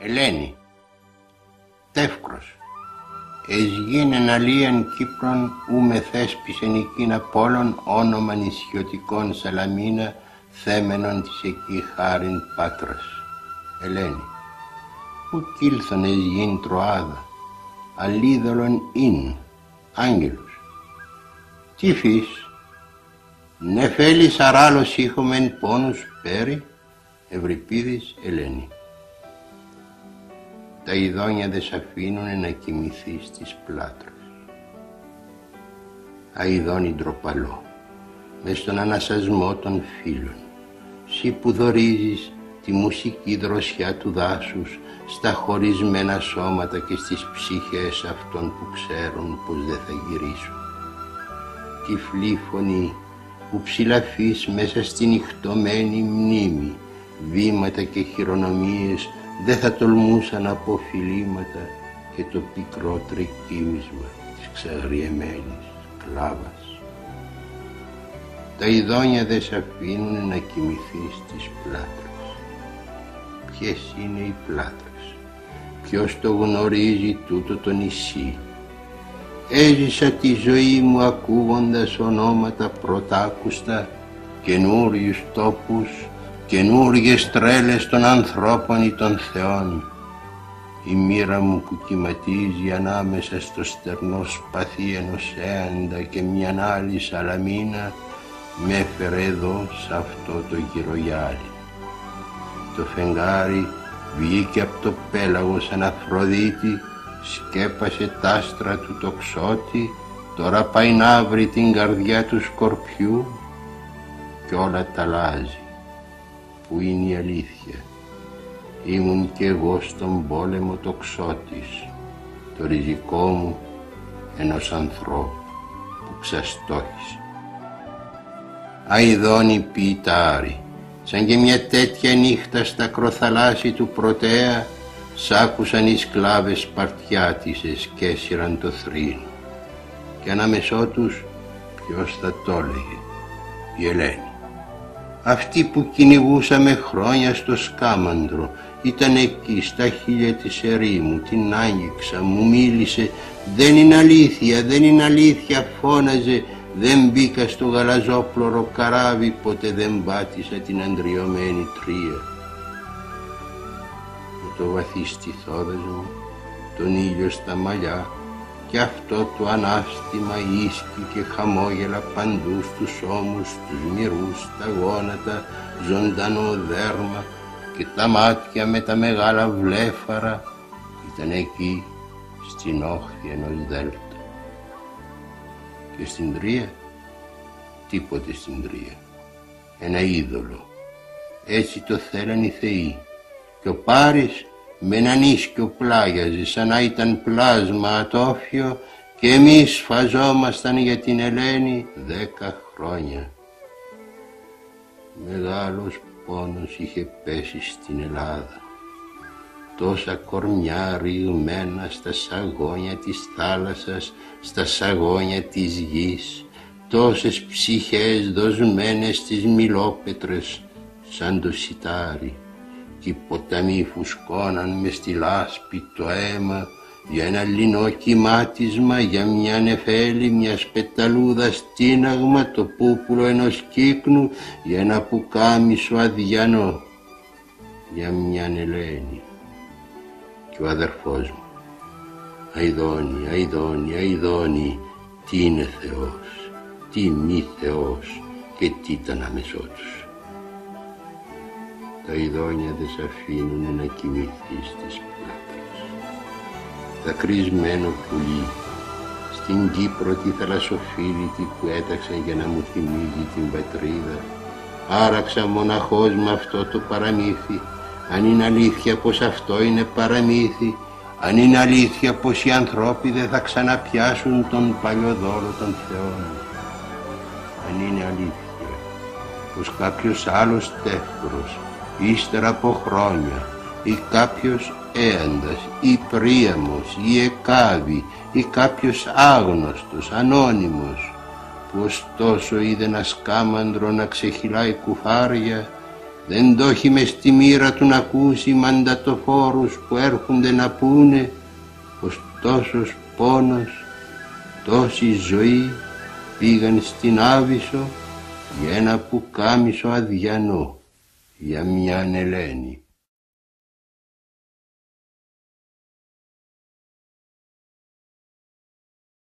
Ελένη, τεύκρος, εσγίνεν αλίαν Κύπρον, ου με θέσπισεν εκείνα πόλων όνομα νησιωτικών Σαλαμίνα, θέμενον της εκεί χάριν Πάτρας. Ελένη, ου κήλθον εσγίν Τροάδα, αλίδωλον ειν, άγγελους. Τι φύς, νεφέλης αράλος ήχομεν πόνους πέρι, Ευρυπίδης Ελένη. Τα ειδόνια δε σ' αφήνουνε να κοιμηθείς στις πλάτρες. Αηδόνι ντροπαλό, μες στον ανασασμό των φίλων, σύ που δωρίζεις τη μουσική δροσιά του δάσους στα χωρισμένα σώματα και στις ψυχές αυτών που ξέρουν πως δεν θα γυρίσουν. Τυφλή φωνή που ψηλαφείς μέσα στην ηχτωμένη μνήμη, βήματα και χειρονομίες δεν θα τολμούσαν από φιλήματα και το πικρό τρικύμισμα της ξαγριεμένης κλάβας. Τα ειδόνια δεν σ' αφήνουνε να κοιμηθείς στις πλάτρες. Ποιες είναι οι πλάτρες, ποιος το γνωρίζει τούτο το νησί. Έζησα τη ζωή μου ακούγοντας ονόματα πρωτάκουστα, καινούριους τόπους, καινούριες τρέλες των ανθρώπων ή των θεών. Η μοίρα μου που κυματίζει ανάμεσα στο στερνό σπαθί ενός έαντα και μιαν άλλη Σαλαμίνα με έφερε εδώ σ' αυτό το γυρογιάλι. Το φεγγάρι βγήκε από το πέλαγο σαν Αφροδίτη, σκέπασε τ' άστρα του τοξότη, τώρα πάει να βρει την καρδιά του σκορπιού κι όλα τα αλλάζει. Πού είναι η αλήθεια, ήμουν κι εγώ στον πόλεμο τοξότης, το ριζικό μου ενός ανθρώπου που ξαστόχησε. Αηδόνι ποιητάρι, σαν και μια τέτοια νύχτα στα ακροθαλάσσι του Πρωτέα, σ' άκουσαν οι σκλάβες Σπαρτιάτισσες και έσυραν το θρήνο. Και ανάμεσό τους ποιος θα το έλεγε, η Ελένη. Αυτή που κυνηγούσαμε χρόνια στο Σκάμαντρο, ήταν εκεί στα χείλια της ερήμου, την άγγιξα, μου μίλησε, δεν είναι αλήθεια, δεν είναι αλήθεια, φώναζε, δεν μπήκα στο γαλαζόπλωρο καράβι, ποτέ δεν πάτησα την αντριωμένη τρία. Με το βαθύ στιθόδες μου, τον ήλιο στα μαλλιά, και αυτό το ανάστημα ίσκη και χαμόγελα παντού στους ώμους, στους μυρούς, τα γόνατα, ζωντανό δέρμα και τα μάτια με τα μεγάλα βλέφαρα ήταν εκεί στην όχθη ενός δέλτα. Και στην Τρία, τίποτε στην Τρία, ένα είδωλο. Έτσι το θέλαν οι θεοί. Και ο Πάρης με έναν ίσκιο πλάγιαζε σαν να ήταν πλάσμα ατόφιο και εμείς φαζόμασταν για την Ελένη 10 χρόνια. Μεγάλος πόνος είχε πέσει στην Ελλάδα. Τόσα κορμιά ρηγμένα στα σαγόνια της θάλασσας, στα σαγόνια της γης, τόσες ψυχές δοσμένες στις μιλόπετρες σαν το σιτάρι, κι οι ποταμοί φουσκώναν μες στη λάσπη το αίμα για ένα λινό κυμάτισμα, για μια νεφέλη, μια σπεταλούδα στίναγμα, το πούπουλο ενός κύκνου, για ένα πουκάμισο αδιανό, για μιαν Ελένη. Και ο αδερφός μου, αηδόνι, αηδόνι, αηδόνι, τι είναι Θεός, τι μη Θεός και τι ήταν αμέσω τους. Τα ειδόνια δεν σ' αφήνουνε να κοιμηθείς στις πλάτρες. Δακρυσμένο πουλί, στην Κύπρο τη θαλασσοφίλητη που έταξαν για να μου θυμίζει την πατρίδα, άραξα μοναχός με αυτό το παραμύθι. Αν είναι αλήθεια πως αυτό είναι παραμύθι, αν είναι αλήθεια πως οι ανθρώποι δεν θα ξαναπιάσουν τον παλιό δώρο των θεών, αν είναι αλήθεια πως κάποιος άλλος τεύκρος, ύστερα από χρόνια, ή κάποιος έαντας, ή Πρίαμος, ή Εκάβη, ή κάποιος άγνωστος, ανώνυμος, που ωστόσο είδε ένα σκάμαντρο να ξεχυλάει κουφάρια Δεν το έχει μες στη μοίρα του να ακούσει μαντατοφόρους που έρχονται να πούνε πως τόσος πόνος, τόση ζωή πήγαν στην Άβυσσο για ένα πουκάμισο αδιανό, για μια Ελένη.